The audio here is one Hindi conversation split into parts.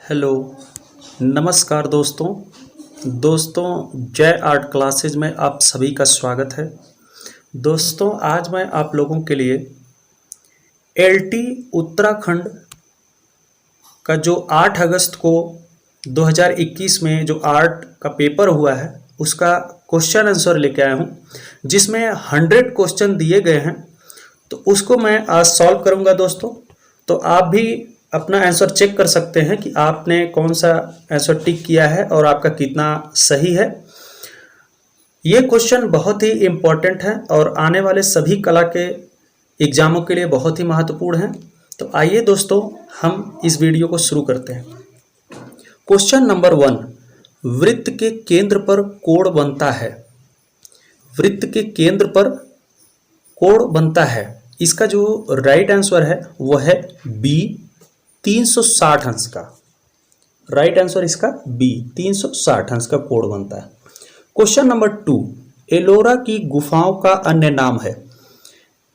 हेलो, नमस्कार दोस्तों। जय आर्ट क्लासेज में आप सभी का स्वागत है। दोस्तों, आज मैं आप लोगों के लिए एलटी उत्तराखंड का जो 8 अगस्त को 2021 में जो आर्ट का पेपर हुआ है उसका क्वेश्चन आंसर लेके आया हूँ, जिसमें 100 क्वेश्चन दिए गए हैं। तो उसको मैं आज सॉल्व करूँगा दोस्तों। तो आप भी अपना आंसर चेक कर सकते हैं कि आपने कौन सा आंसर टिक किया है और आपका कितना सही है। ये क्वेश्चन बहुत ही इम्पोर्टेंट है और आने वाले सभी कला के एग्जामों के लिए बहुत ही महत्वपूर्ण है। तो आइए दोस्तों, हम इस वीडियो को शुरू करते हैं। क्वेश्चन नंबर 1, वृत्त के केंद्र पर कोण बनता है। वृत्त के केंद्र पर कोण बनता है, इसका जो राइट आंसर है वो है बी 360 अंश का। राइट आंसर इसका बी 360 अंश का कोण बनता है। क्वेश्चन नंबर 2, एलोरा की गुफाओं का अन्य नाम है।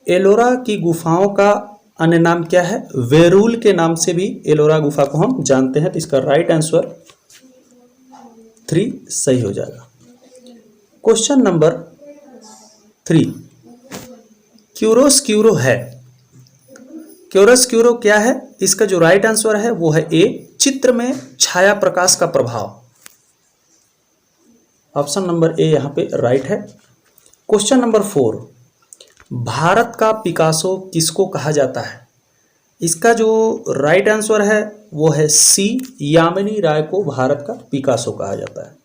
एलोरा की गुफाओं का अन्य नाम क्या है? वेरूल के नाम से भी एलोरा गुफा को हम जानते हैं। तो इसका राइट आंसर 3 सही हो जाएगा। क्वेश्चन नंबर 3, क्यूरोस्क्यूरो है। क्यूरोस्क्यूरो क्या है? इसका जो राइट आंसर है वो है ए, चित्र में छाया प्रकाश का प्रभाव। ऑप्शन नंबर ए यहां पे राइट है। क्वेश्चन नंबर 4, भारत का पिकासो किसको कहा जाता है? इसका जो राइट आंसर है वो है सी, यामिनी राय को भारत का पिकासो कहा जाता है।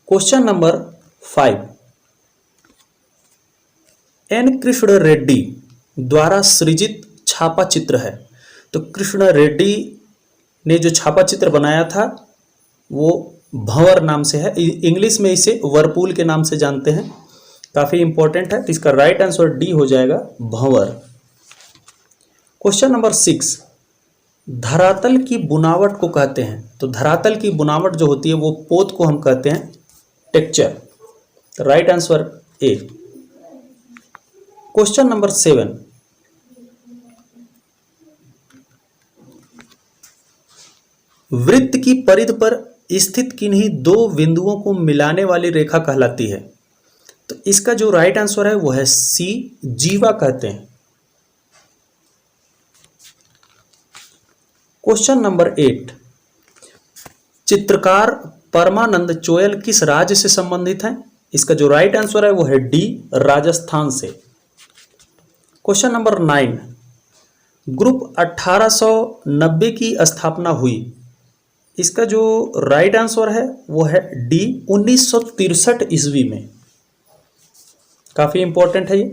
Question number 5, N Krishna Reddy द्वारा सृजित छापा चित्र है। तो कृष्ण रेड्डी ने जो छापा चित्र बनाया था वो भंवर नाम से है। इंग्लिश में इसे वर्पूल के नाम से जानते हैं। काफ़ी इंपॉर्टेंट है। तो इसका राइट आंसर डी हो जाएगा, भंवर। क्वेश्चन नंबर 6, धरातल की बुनावट को कहते हैं। तो धरातल की बुनावट जो होती है वो पोत को हम कहते हैं टेक्सचर। तो right answer A. Question number 7, वृत्त की परिधि पर स्थित किन्हीं 2 बिंदुओं को मिलाने वाली रेखा कहलाती है। तो इसका जो राइट आंसर है वो है सी, जीवा कहते हैं। क्वेश्चन नंबर 8, चित्रकार परमानंद चोयल किस राज्य से संबंधित हैं? इसका जो राइट आंसर है वो है डी, राजस्थान से। क्वेश्चन नंबर 9, ग्रुप 1890 की स्थापना हुई। इसका जो राइट आंसर है वो है डी, 1963 ईस्वी में। काफी इंपॉर्टेंट है ये।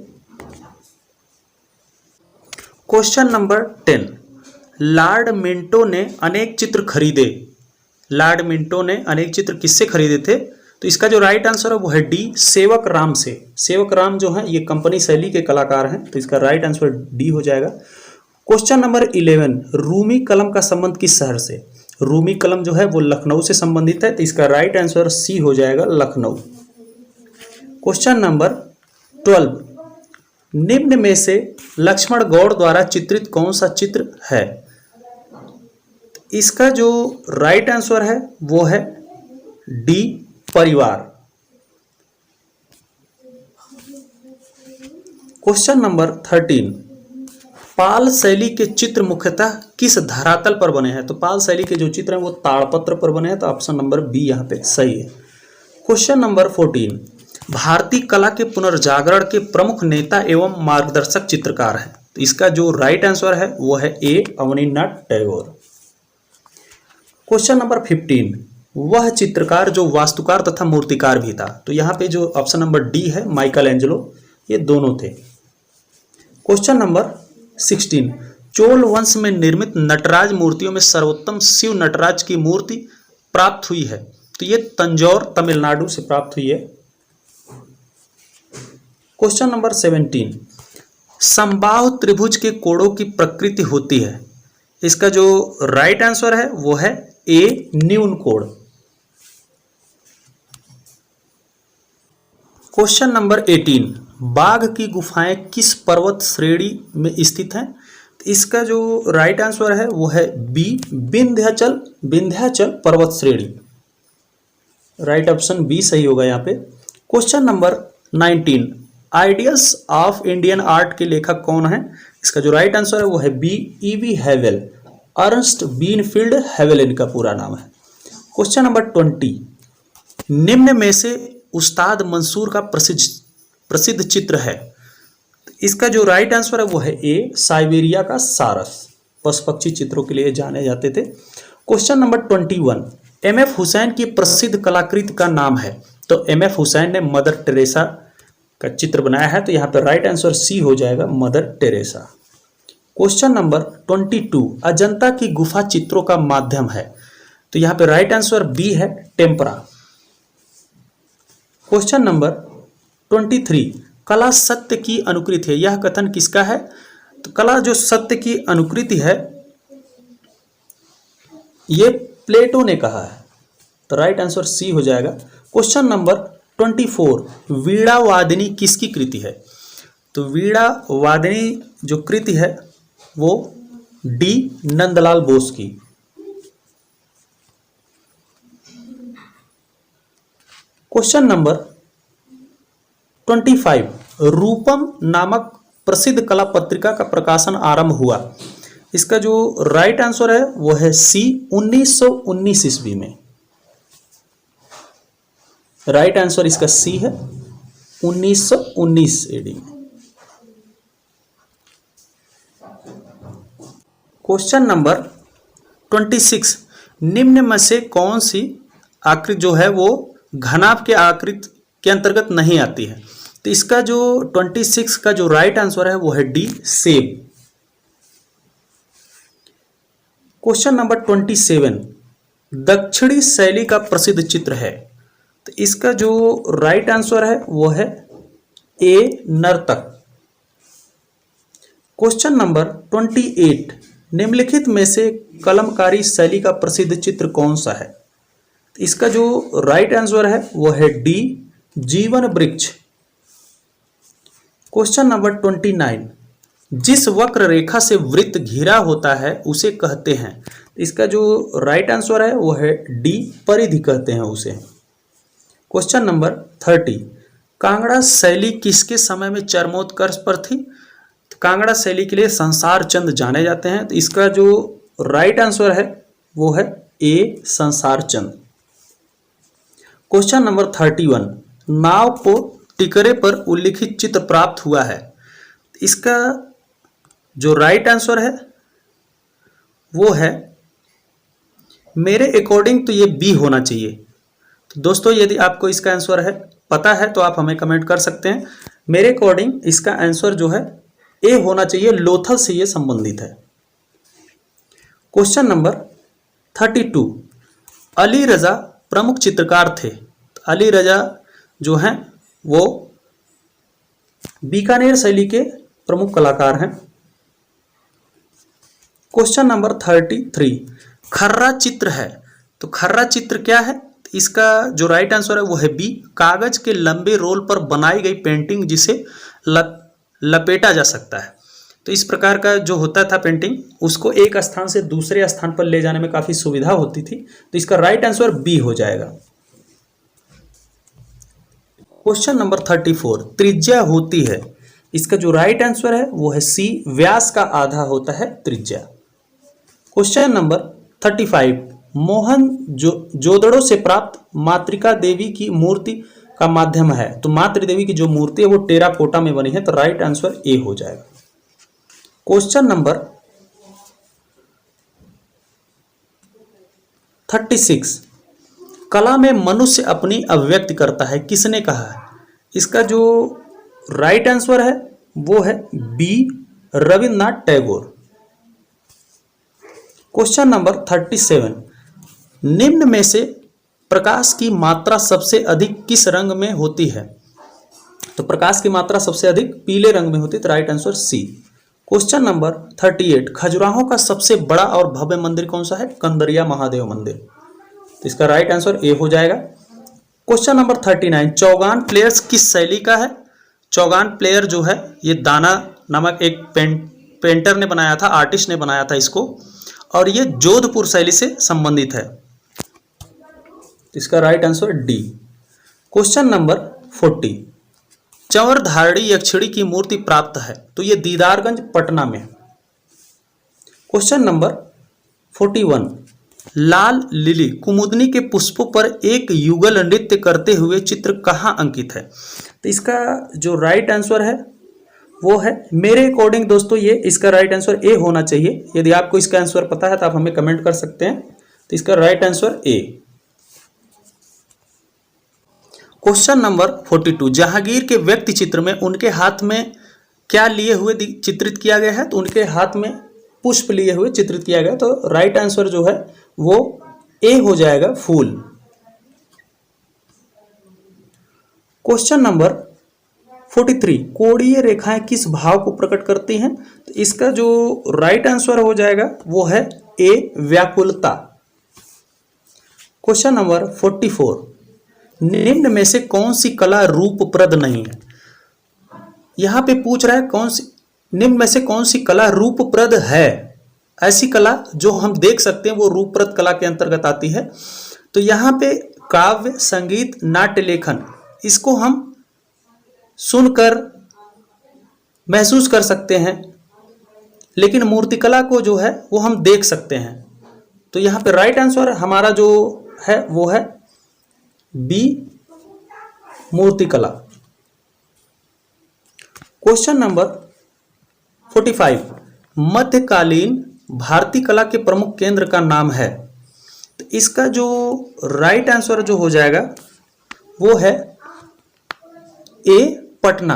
क्वेश्चन नंबर 10, लॉर्ड मिंटो ने अनेक चित्र खरीदे। लॉर्ड मिंटो ने अनेक चित्र किससे खरीदे थे? तो इसका जो राइट आंसर है वो है डी, सेवक राम से। सेवक राम जो है ये कंपनी शैली के कलाकार हैं। तो इसका राइट आंसर डी हो जाएगा। क्वेश्चन नंबर 11, रूमी कलम का संबंध किस शहर से? रूमी कलम जो है वो लखनऊ से संबंधित है। तो इसका राइट आंसर सी हो जाएगा, लखनऊ। क्वेश्चन नंबर 12, निम्न में से लक्ष्मण गौड़ द्वारा चित्रित कौन सा चित्र है? इसका जो राइट आंसर है वो है डी, परिवार। क्वेश्चन नंबर 13, पाल शैली के चित्र मुख्यतः किस धरातल पर बने हैं? तो पाल शैली के जो चित्र हैं वो ताड़पत्र पर बने हैं। तो ऑप्शन नंबर बी यहाँ पे सही है। क्वेश्चन नंबर 14, भारतीय कला के पुनर्जागरण के प्रमुख नेता एवं मार्गदर्शक चित्रकार हैं। तो इसका जो राइट आंसर है वो है ए, अवनीन्द्रनाथ टैगोर। क्वेश्चन नंबर 15, वह चित्रकार जो वास्तुकार तथा मूर्तिकार भी था। तो यहाँ पे जो ऑप्शन नंबर डी है, माइकल एंजेलो, ये दोनों थे। क्वेश्चन नंबर 16, चोल वंश में निर्मित नटराज मूर्तियों में सर्वोत्तम शिव नटराज की मूर्ति प्राप्त हुई है। तो ये तंजौर, तमिलनाडु से प्राप्त हुई है। क्वेश्चन नंबर 17, समबाहु त्रिभुज के कोणों की प्रकृति होती है। इसका जो राइट आंसर है वो है ए, न्यून कोण। क्वेश्चन नंबर 18, बाघ की गुफाएं किस पर्वत श्रेणी में स्थित हैं? इसका जो राइट आंसर है वो है बी, विंध्याचल, विंध्याचल पर्वत श्रेणी। राइट ऑप्शन बी सही होगा यहाँ पे। Question number 19, ideals of Indian art के लेखक कौन है? इसका जो राइट आंसर है वो है B, E B Havell. Ernest Binfield Havell इनका पूरा नाम है। क्वेश्चन नंबर 20, निम्न में से उस्ताद मंसूर का प्रसिद्ध चित्र है। इसका जो राइट आंसर है वो है ए, साइबेरिया का सारस। पशु पक्षी चित्रों के लिए जाने जाते थे। Question number 21, MF. हुसैन की प्रसिद्ध कलाकृति का नाम है। तो एम.एफ. हुसैन ने मदर टेरेसा का चित्र बनाया है, तो यहाँ पर राइट आंसर सी हो जाएगा, mother Teresa. Question number 22, Ajanta की गुफा चित्रों का माध्यम है। तो यहाँ पे राइट आंसर बी है, टेम्परा। क्वेश्चन नंबर 23, कला सत्य की अनुकृति है, यह कथन किसका है? तो कला जो सत्य की अनुकृति है ये प्लेटो ने कहा है, तो राइट आंसर सी हो जाएगा। क्वेश्चन नंबर 24, वीणा वादिनी किसकी कृति है? तो वीणा वादिनी जो कृति है वो डी, नंदलाल बोस की। क्वेश्चन नंबर 25, रूपम नामक प्रसिद्ध कला पत्रिका का प्रकाशन आरंभ हुआ। इसका जो राइट आंसर है वो है सी, 1919 ईस्वी में। राइट आंसर इसका सी है, 1919 एडी में। क्वेश्चन नंबर 26, निम्न में से कौन सी आकृति जो है वो घनाभ के आकृति के अंतर्गत नहीं आती है? तो इसका जो 26 का जो राइट आंसर है वो है डी, सेब। क्वेश्चन नंबर 27, दक्षिणी शैली का प्रसिद्ध चित्र है। तो इसका जो राइट आंसर है वो है ए, नर्तक। क्वेश्चन नंबर 28, निम्नलिखित में से कलमकारी शैली का प्रसिद्ध चित्र कौन सा है? इसका जो राइट आंसर है वो है डी, जीवन वृक्ष। क्वेश्चन नंबर 29, जिस वक्र रेखा से वृत्त घिरा होता है उसे कहते हैं। इसका जो राइट आंसर है वो है डी, परिधि कहते हैं उसे। क्वेश्चन नंबर 30, कांगड़ा शैली किसके समय में चरमोत्कर्ष पर थी? तो कांगड़ा शैली के लिए संसार चंद जाने जाते हैं, तो इसका जो राइट आंसर है वो है ए, संसार चंद। क्वेश्चन नंबर 31, नाव को टिकरे पर उल्लिखित चित्र प्राप्त हुआ है। इसका जो राइट आंसर है वो है, मेरे अकॉर्डिंग तो ये बी होना चाहिए। तो दोस्तों यदि आपको इसका आंसर है पता है तो आप हमें कमेंट कर सकते हैं। मेरे अकॉर्डिंग इसका आंसर जो है ए होना चाहिए, लोथल से ये संबंधित है। क्वेश्चन नंबर 32, अली रजा प्रमुख चित्रकार थे। अली रजा जो हैं वो बीकानेर शैली के प्रमुख कलाकार हैं। क्वेश्चन नंबर 33, खर्रा चित्र है। तो खर्रा चित्र क्या है? इसका जो राइट आंसर है वो है बी, कागज के लंबे रोल पर बनाई गई पेंटिंग जिसे लपेटा जा सकता है। तो इस प्रकार का जो होता था पेंटिंग, उसको एक स्थान से दूसरे स्थान पर ले जाने में काफी सुविधा होती थी, तो इसका राइट आंसर बी हो जाएगा। क्वेश्चन नंबर 34, त्रिज्या होती है। इसका जो राइट आंसर है वो है सी, व्यास का आधा होता है त्रिज्या। क्वेश्चन नंबर 35, मोहन जोदड़ो से प्राप्त मातृका देवी की मूर्ति का माध्यम है। तो मातृ देवी की जो मूर्ति है वो टेराकोटा में बनी है, तो राइट आंसर ए हो जाएगा। क्वेश्चन नंबर 36, कला में मनुष्य अपनी अभिव्यक्ति करता है, किसने कहा है? इसका जो राइट आंसर है वो है B, Rabindranath Tagore. Question number 37, निम्न में से प्रकाश की मात्रा सबसे अधिक किस रंग में होती है? तो प्रकाश की मात्रा सबसे अधिक पीले रंग में होती है, तो right answer C. Question number 38, Khajuraho का सबसे बड़ा और भव्य मंदिर कौन सा है? कंदरिया महादेव मंदिर। तो इसका राइट आंसर ए हो जाएगा। क्वेश्चन नंबर 39, चौगान प्लेयर्स किस शैली का है? चौगान प्लेयर जो है ये दाना नामक एक पेंटर ने बनाया था, आर्टिस्ट ने बनाया था इसको, और ये जोधपुर शैली से संबंधित है। इसका right answer D. Question number 40, चंवरधारणी यक्षिणी की मूर्ति प्राप्त है, तो ये दीदारगंज पटना में। क्वेश्चन नंबर 41, लाल लिली कुमुदनी के पुष्पों पर एक युगल नृत्य करते हुए चित्र कहाँ अंकित है? तो इसका जो राइट आंसर है वो है, मेरे अकॉर्डिंग दोस्तों ये इसका राइट आंसर ए होना चाहिए। यदि आपको इसका आंसर पता है तो आप हमें कमेंट कर सकते हैं। तो इसका right answer A. Question number 42, Jahangir के व्यक्ति चित्र में उनके हाथ में क्या लिए हुए चित्रित किया गया है? तो उनके हाथ में पुष्प लिए हुए चित्रित किया गया। तो राइट आंसर जो है वो ए हो जाएगा, फूल। क्वेश्चन नंबर 43, कोणीय रेखाएं किस भाव को प्रकट करती हैं? तो इसका जो राइट आंसर हो जाएगा वो है ए, व्याकुलता। क्वेश्चन नंबर 44, निम्न में से कौन सी कला रूपप्रद नहीं है? यहां पे पूछ रहा है कौन सी, निम्न में से कौन सी कला रूपप्रद है? ऐसी कला जो हम देख सकते हैं वो रूपप्रद कला के अंतर्गत आती है। तो यहां पे काव्य, संगीत, नाट्य लेखन, इसको हम सुनकर महसूस कर सकते हैं, लेकिन मूर्तिकला को जो है वो हम देख सकते हैं। तो यहाँ पे राइट आंसर हमारा जो है वो है बी, मूर्तिकला। क्वेश्चन नंबर 45, मध्यकालीन भारतीय कला के प्रमुख केंद्र का नाम है। तो इसका जो राइट आंसर जो हो जाएगा वो है ए, पटना।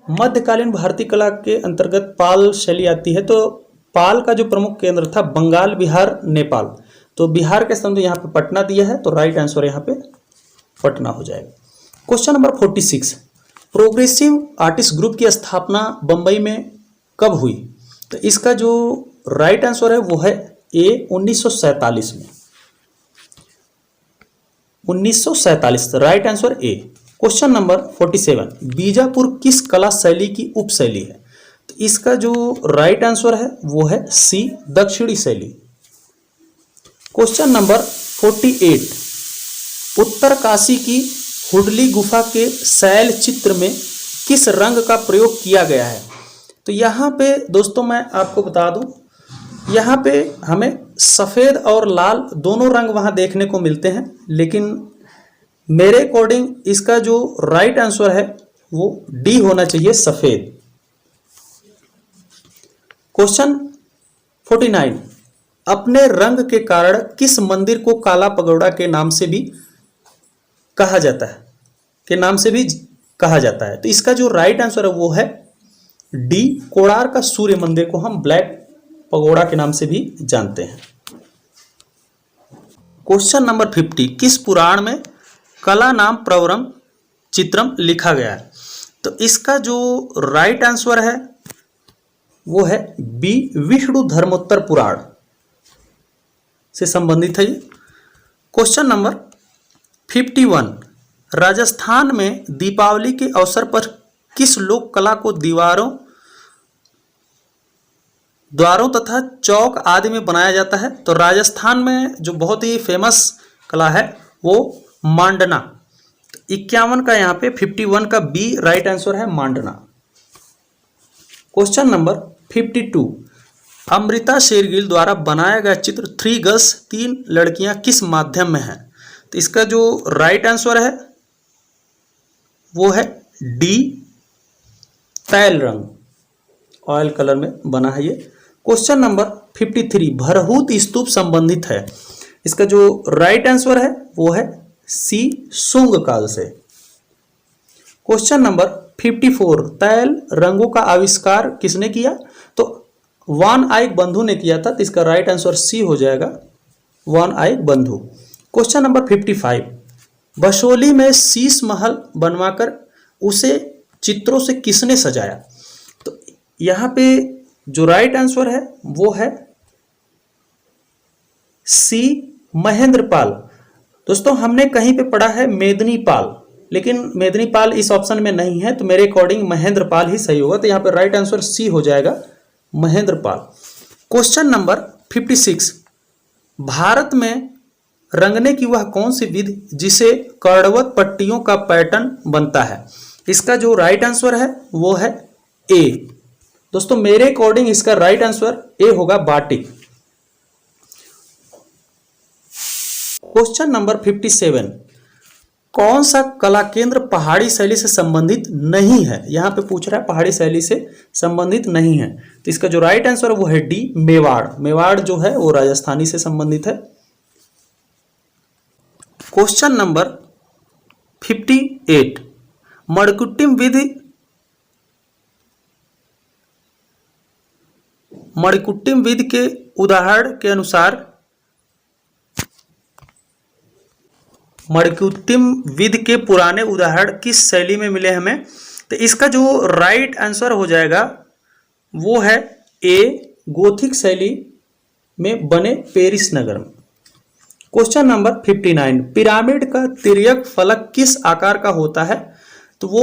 मध्यकालीन भारतीय कला के अंतर्गत पाल शैली आती है। तो पाल का जो प्रमुख केंद्र था बंगाल, बिहार, नेपाल। तो बिहार के स्थान तो यहाँ पे पटना दिया है, तो राइट आंसर यहाँ पे पटना हो जाएगा। Question number 46, progressive artist group की स्थापना बंबई में कब हुई? तो इसका जो राइट आंसर है वो है ए, 1947 में। 1947, right answer A. Question number 47, Bijapur किस कला शैली की उपशैली है? तो इसका जो राइट आंसर है वो है सी, दक्षिणी शैली। क्वेश्चन नंबर 48, उत्तरकाशी की हुडली गुफा के शैल चित्र में किस रंग का प्रयोग किया गया है? तो यहाँ पे दोस्तों मैं आपको बता दूं, यहाँ पे हमें सफ़ेद और लाल दोनों रंग वहाँ देखने को मिलते हैं, लेकिन मेरे अकॉर्डिंग इसका जो राइट आंसर है वो डी होना चाहिए, सफ़ेद। क्वेश्चन 49, अपने रंग के कारण किस मंदिर को काला पगोड़ा के नाम से भी कहा जाता है? तो इसका जो राइट आंसर है वो है डी, कोणार्क का सूर्य मंदिर को हम ब्लैक पगोड़ा के नाम से भी जानते हैं। क्वेश्चन नंबर 50, किस पुराण में कला नाम प्रवरम चित्रम लिखा गया है? तो इसका जो राइट आंसर है वो है बी, विष्णु धर्मोत्तर पुराण से संबंधित है ये। क्वेश्चन नंबर 51, राजस्थान में दीपावली के अवसर पर किस लोक कला को द्वारों तथा चौक आदि में बनाया जाता है? तो राजस्थान में जो बहुत ही फेमस कला है वो मांडना। 51 का यहाँ पे 51 का बी राइट आंसर है, मांडना। क्वेश्चन नंबर 52, अमृता शेरगिल द्वारा बनाया गया चित्र 3 गर्ल्स 3 लड़कियां किस माध्यम में है? तो इसका जो राइट आंसर है वो है डी, तैल रंग, ऑयल कलर में बना है ये। क्वेश्चन नंबर 53, भरहूत स्तूप संबंधित है। इसका जो राइट आंसर है वो है सी, शुंग काल से। क्वेश्चन नंबर 54, तैल रंगों का आविष्कार किसने किया? तो वान आइक बंधु ने किया था। तो इसका राइट आंसर सी हो जाएगा, वान आइक बंधु। क्वेश्चन नंबर 55, बसोली में शीश महल बनवाकर उसे चित्रों से किसने सजाया? तो यहाँ पे जो राइट आंसर है वो है सी, महेंद्रपाल। दोस्तों हमने कहीं पे पढ़ा है मेदिनीपाल, लेकिन मेदिनीपाल इस ऑप्शन में नहीं है, तो मेरे अकॉर्डिंग महेंद्रपाल ही सही होगा। तो यहाँ पे राइट आंसर सी हो जाएगा, महेंद्रपाल। क्वेश्चन नंबर 56, भारत में रंगने की वह कौन सी विधि जिसे कर्णवत पट्टियों का पैटर्न बनता है? इसका जो राइट आंसर है वो है ए। दोस्तों मेरे अकॉर्डिंग इसका राइट आंसर ए होगा, बाटिक। क्वेश्चन नंबर 57, कौन सा कला केंद्र पहाड़ी शैली से संबंधित नहीं है? यहां पे पूछ रहा है पहाड़ी शैली से संबंधित नहीं है, तो इसका जो राइट आंसर है वो है डी, मेवाड़। मेवाड़ जो है वो राजस्थानी से संबंधित है। क्वेश्चन नंबर 58, मणिकुट्टिम विधि के उदाहरण के अनुसार मणिकुट्टिम विधि के पुराने उदाहरण किस शैली में मिले हमें? तो इसका जो राइट आंसर हो जाएगा वो है ए, गोथिक शैली में बने पेरिस नगर में। क्वेश्चन नंबर 59, पिरामिड का तिर्यक फलक किस आकार का होता है? तो वो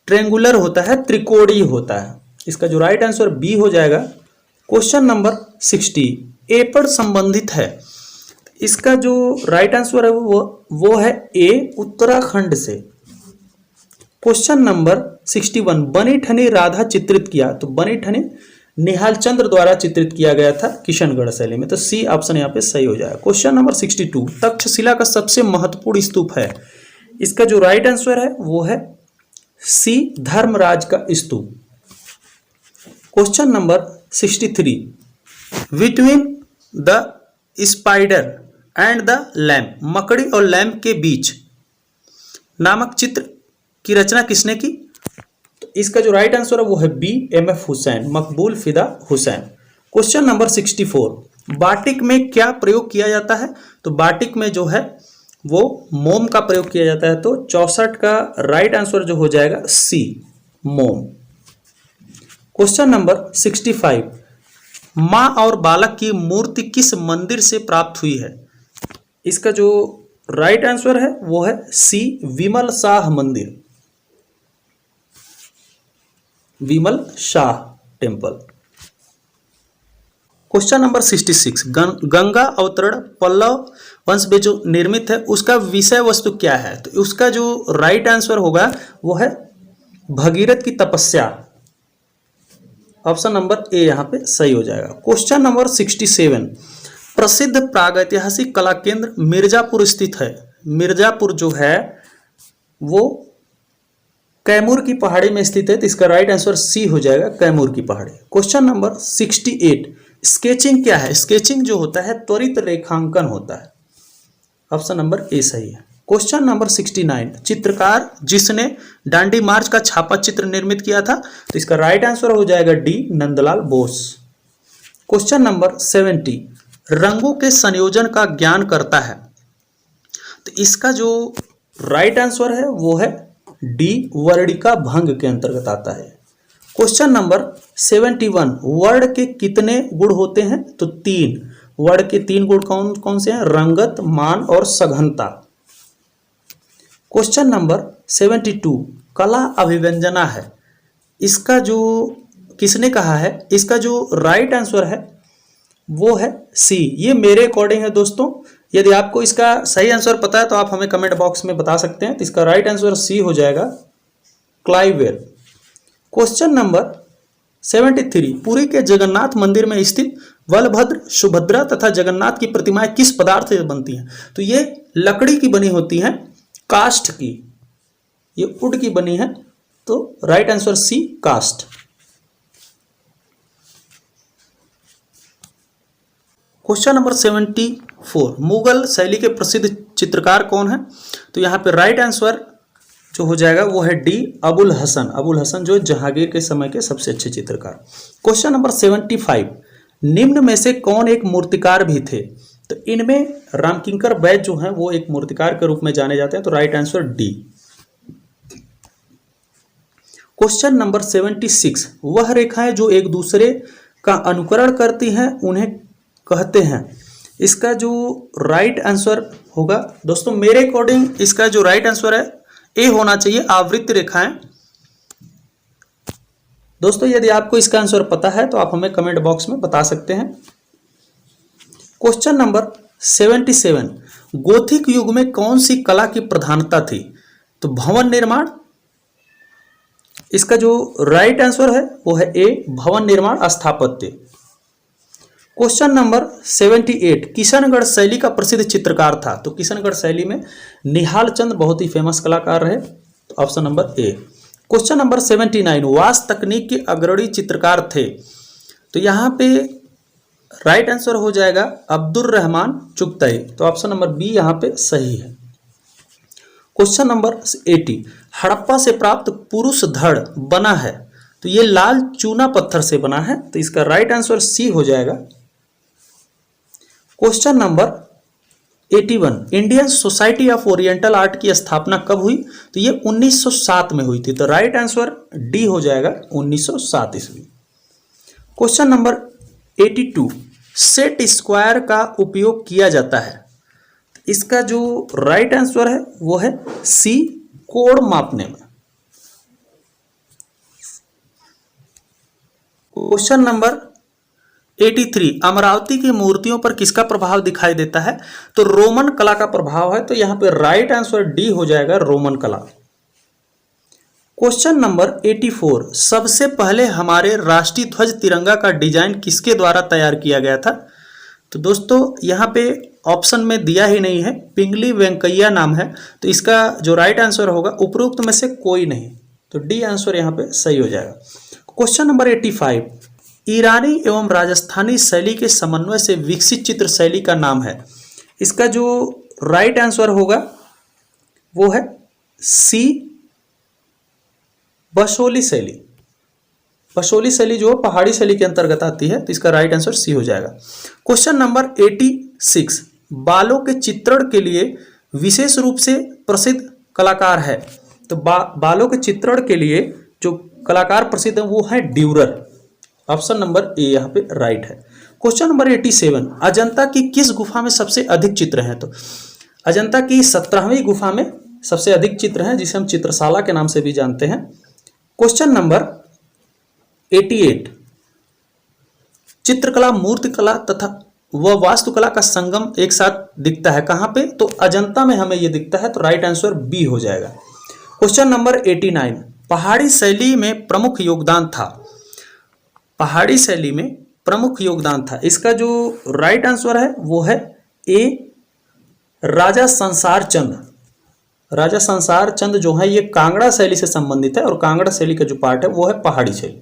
ट्रेंगुलर होता है, त्रिकोणीय होता है। इसका जो राइट आंसर बी हो जाएगा। क्वेश्चन नंबर 60, ए पर संबंधित है, इसका जो राइट आंसर है वो है ए, उत्तराखंड से। क्वेश्चन नंबर 61, बनी ठनी राधा चित्रित किया, तो बनी ठनी निहाल चंद्र द्वारा चित्रित किया गया था किशनगढ़ शैली में, तो सी ऑप्शन यहाँ पे सही हो जाएगा। क्वेश्चन नंबर 62, तक्षशिला का सबसे महत्वपूर्ण स्तूप है, इसका जो राइट आंसर है वो है सी, धर्मराज का स्तूप। Question number 63, between the spider and the lamp, मकड़ी और लैम्प के बीच नामक चित्र की रचना किसने की? तो इसका जो राइट आंसर है वो है बी, एम.एफ. हुसैन, मकबूल फिदा हुसैन। क्वेश्चन नंबर 64, बाटिक में क्या प्रयोग किया जाता है? तो बाटिक में जो है वो मोम का प्रयोग किया जाता है, तो 64 का राइट आंसर जो हो जाएगा सी, मोम। क्वेश्चन नंबर 65, माँ और बालक की मूर्ति किस मंदिर से प्राप्त हुई है? इसका जो राइट आंसर है वो है सी, विमल शाह मंदिर, Vimal Shah temple. Question number 66, Ganga Avataran Pallava वंश में जो निर्मित है उसका विषय वस्तु क्या है? तो उसका जो राइट आंसर होगा वो है भगीरथ की तपस्या, ऑप्शन नंबर ए यहाँ पे सही हो जाएगा। क्वेश्चन नंबर 67, प्रसिद्ध प्रागैतिहासिक कला केंद्र मिर्जापुर स्थित है, मिर्जापुर जो है वो कैमूर की पहाड़ी में स्थित है, तो इसका राइट आंसर सी हो जाएगा, कैमूर की पहाड़ी। क्वेश्चन नंबर 68, स्केचिंग क्या है? स्केचिंग जो होता है त्वरित रेखांकन होता है, ऑप्शन नंबर ए सही है। क्वेश्चन नंबर 69, चित्रकार जिसने डांडी मार्च का छापा चित्र निर्मित किया था, तो इसका राइट आंसर हो जाएगा D, Nandlal Bose. Question number 70, रंगों के संयोजन का ज्ञान करता है, तो इसका जो राइट आंसर है वो है डी, वर्णिका भंग के अंतर्गत आता है। क्वेश्चन नंबर 71, वर्ण के कितने गुण होते हैं? तो 3। वर्ण के 3 गुण कौन कौन से हैं? रंगत, मान और सघनता। क्वेश्चन नंबर 72, कला अभिव्यंजना है, इसका जो किसने कहा है? इसका जो राइट आंसर है वो है सी, ये मेरे अकॉर्डिंग है दोस्तों। यदि आपको इसका सही आंसर पता है तो आप हमें कमेंट बॉक्स में बता सकते हैं, तो इसका राइट आंसर सी हो जाएगा, क्लाइवेल। क्वेश्चन नंबर 73, पुरी के जगन्नाथ मंदिर में स्थित बलभद्र, सुभद्रा तथा जगन्नाथ की प्रतिमाएं किस पदार्थ से बनती हैं? तो ये लकड़ी की बनी होती हैं, काष्ठ की, ये वुड की बनी है, तो राइट आंसर सी, काष्ठ। क्वेश्चन नंबर 74, मुगल शैली के प्रसिद्ध चित्रकार कौन है? तो यहाँ पे राइट आंसर जो हो जाएगा वो है डी, अबुल हसन। अबुल हसन जो जहांगीर के समय के सबसे अच्छे चित्रकार। क्वेश्चन नंबर 75, निम्न में से कौन एक मूर्तिकार भी थे? तो इनमें रामकिंकर वैद्य जो हैं वो एक मूर्तिकार के रूप में जाने जाते हैं, तो right answer D. Question number 76, वह रेखाएं जो एक दूसरे का अनुकरण करती हैं उन्हें कहते हैं, इसका जो राइट आंसर होगा दोस्तों मेरे अकॉर्डिंग इसका जो राइट आंसर है ए होना चाहिए, आवृत्त रेखाएं। दोस्तों यदि आपको इसका आंसर पता है तो आप हमें कमेंट बॉक्स में बता सकते हैं। क्वेश्चन नंबर 77, गोथिक युग में कौन सी कला की प्रधानता थी? तो भवन निर्माण। इसका जो राइट आंसर है वो है ए, भवन निर्माण स्थापत्य। क्वेश्चन नंबर 78, किशनगढ़ शैली का प्रसिद्ध चित्रकार था? तो किशनगढ़ शैली में निहाल चंद बहुत ही फेमस कलाकार रहे, तो option number A. Question number 79, vastu तकनीक के अग्रणी चित्रकार थे? तो यहाँ पे राइट आंसर हो जाएगा अब्दुल रहमान चुगताई, तो ऑप्शन नंबर बी यहाँ पे सही है। क्वेश्चन नंबर 80, हड़प्पा से प्राप्त पुरुष धड़ बना है? तो ये लाल चूना पत्थर से बना है, तो इसका राइट आंसर सी हो जाएगा। Question number 81, Indian society of oriental art की स्थापना कब हुई? तो ये 1907 में हुई थी, तो राइट आंसर डी हो जाएगा 1907 ईस्वी। क्वेश्चन नंबर 82, सेट स्क्वायर का उपयोग किया जाता है? इसका जो राइट आंसर है वो है सी, कोण मापने में। क्वेश्चन नंबर 83, अमरावती की मूर्तियों पर किसका प्रभाव दिखाई देता है? तो रोमन कला का प्रभाव है, तो यहां पे राइट आंसर डी हो जाएगा, रोमन कला। क्वेश्चन नंबर 84, सबसे पहले हमारे राष्ट्रीय ध्वज तिरंगा का डिजाइन किसके द्वारा तैयार किया गया था? तो दोस्तों यहाँ पे ऑप्शन में दिया ही नहीं है, पिंगली वेंकैया नाम है, तो इसका जो राइट आंसर होगा उपरोक्त में से कोई नहीं, तो डी आंसर यहाँ पे सही हो जाएगा। क्वेश्चन नंबर 85, ईरानी एवं राजस्थानी शैली के समन्वय से विकसित चित्र शैली का नाम है? इसका जो राइट आंसर होगा वो है सी, बसोली शैली। बसोली शैली जो पहाड़ी शैली के अंतर्गत आती है, तो इसका राइट आंसर सी हो जाएगा। क्वेश्चन नंबर 86, बालों के चित्रण के लिए विशेष रूप से प्रसिद्ध कलाकार है? तो बालों के चित्रण के लिए जो कलाकार प्रसिद्ध है वो है ड्यूरर, ऑप्शन नंबर ए यहाँ पे राइट है। क्वेश्चन नंबर 87, अजंता की किस गुफा में सबसे अधिक चित्र हैं? तो अजंता की 17वीं गुफा में सबसे अधिक चित्र हैं, जिसे हम चित्रशाला के नाम से भी जानते हैं। क्वेश्चन नंबर 88, चित्रकला, मूर्तिकला तथा वह वास्तुकला का संगम एक साथ दिखता है कहां पे? तो अजंता में हमें यह दिखता है, तो राइट आंसर बी हो जाएगा। क्वेश्चन नंबर 89, पहाड़ी शैली में प्रमुख योगदान था? पहाड़ी शैली में प्रमुख योगदान था, इसका जो राइट आंसर है वो है ए, राजा संसार चंद। राजा संसार चंद जो है ये कांगड़ा शैली से संबंधित है, और कांगड़ा शैली का जो पार्ट है वो है पहाड़ी शैली,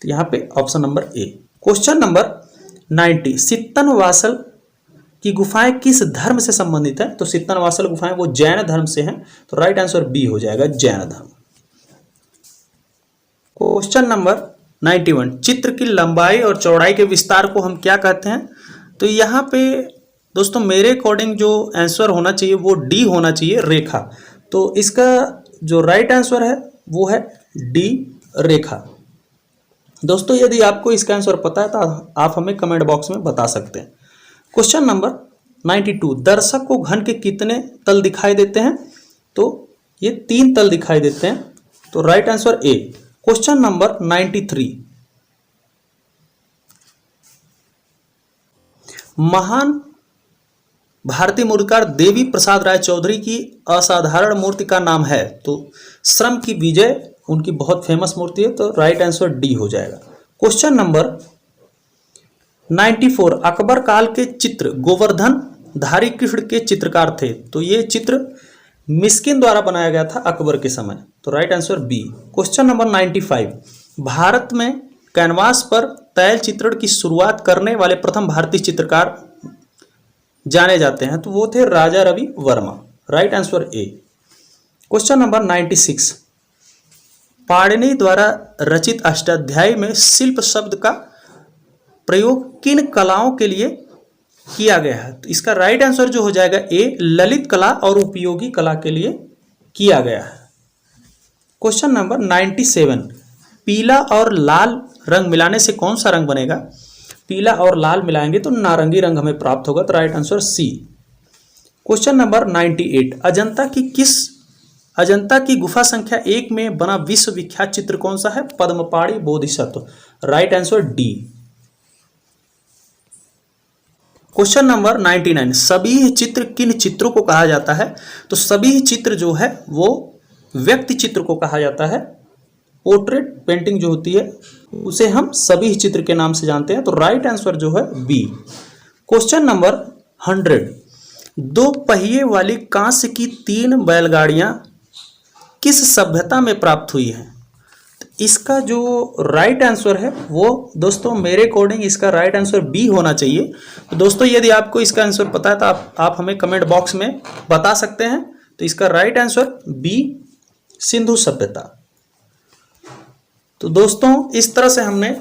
तो यहाँ पे option number A. Question number 90, Sittanavasal की गुफाएं किस धर्म से संबंधित है? तो सित्तनवासल गुफाएं वो जैन धर्म से हैं, तो राइट आंसर बी हो जाएगा, जैन धर्म। क्वेश्चन नंबर 91, चित्र की लंबाई और चौड़ाई के विस्तार को हम क्या कहते हैं? तो यहाँ पे दोस्तों मेरे अकॉर्डिंग जो आंसर होना चाहिए वो डी होना चाहिए, रेखा। तो इसका जो राइट आंसर है वो है डी, रेखा। दोस्तों यदि आपको इसका आंसर पता है तो आप हमें कमेंट बॉक्स में बता सकते हैं। क्वेश्चन नंबर 92, दर्शक को घन के कितने तल दिखाई देते हैं? तो ये 3 तल दिखाई देते हैं, तो right answer A. Question number 93, महान भारतीय मूर्तिकार देवी प्रसाद राय चौधरी की असाधारण मूर्ति का नाम है? तो श्रम की विजय उनकी बहुत फेमस मूर्ति है, तो राइट आंसर डी हो जाएगा। क्वेश्चन नंबर 94, अकबर काल के चित्र गोवर्धन धारी कृष्ण के चित्रकार थे? तो ये चित्र मिस्किन द्वारा बनाया गया था अकबर के समय, तो right answer B. Question number 95, Bharat में कैनवास पर तैल चित्रण की शुरुआत करने वाले प्रथम भारतीय चित्रकार जाने जाते हैं? तो वो थे Raja Ravi Varma, right answer A. Question number 96, Panini द्वारा रचित अष्टाध्यायी में शिल्प शब्द का प्रयोग किन कलाओं के लिए किया गया है? तो इसका राइट आंसर जो हो जाएगा ए, ललित कला और उपयोगी कला के लिए किया गया है। क्वेश्चन नंबर 97, पीला और लाल रंग मिलाने से कौन सा रंग बनेगा? पीला और लाल मिलाएंगे तो नारंगी रंग हमें प्राप्त होगा, तो right answer C. Question number 98, Ajanta की किस अजंता की गुफा संख्या 1 में बना विश्व विख्यात चित्र कौन सा है? Padmapani Bodhisattva. Right answer D. Question number 99, सभी चित्र किन चित्रों को कहा जाता है? तो सभी चित्र जो है वो व्यक्ति चित्र को कहा जाता है। पोर्ट्रेट पेंटिंग जो होती है उसे हम सभी चित्र के नाम से जानते हैं। तो राइट आंसर जो है बी। क्वेश्चन नंबर 100, 2 पहिए वाली कांस्य की 3 बैलगाड़ियां किस सभ्यता में प्राप्त हुई हैं? इसका जो राइट आंसर है वो दोस्तों मेरे अकॉर्डिंग इसका राइट आंसर बी होना चाहिए। तो दोस्तों यदि आपको इसका आंसर पता है तो आप हमें कमेंट बॉक्स में बता सकते हैं। तो इसका राइट आंसर बी, सिंधु सभ्यता। तो दोस्तों इस तरह से हमने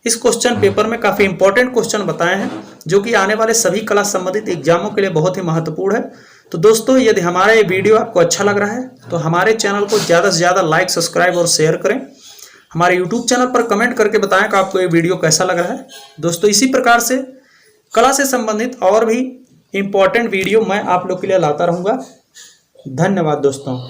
इस क्वेश्चन पेपर में काफ़ी इंपॉर्टेंट क्वेश्चन बताए हैं जो कि आने वाले सभी क्लास संबंधित एग्जामों के लिए बहुत ही महत्वपूर्ण है। तो दोस्तों यदि हमारा ये वीडियो आपको अच्छा लग रहा है तो हमारे चैनल को ज़्यादा से ज़्यादा लाइक, सब्सक्राइब और शेयर करें। हमारे यूट्यूब चैनल पर कमेंट करके बताएं कि आपको ये वीडियो कैसा लग रहा है। दोस्तों इसी प्रकार से कला से संबंधित और भी इम्पोर्टेंट वीडियो मैं आप लोग के लिए लाता रहूँगा। धन्यवाद दोस्तों।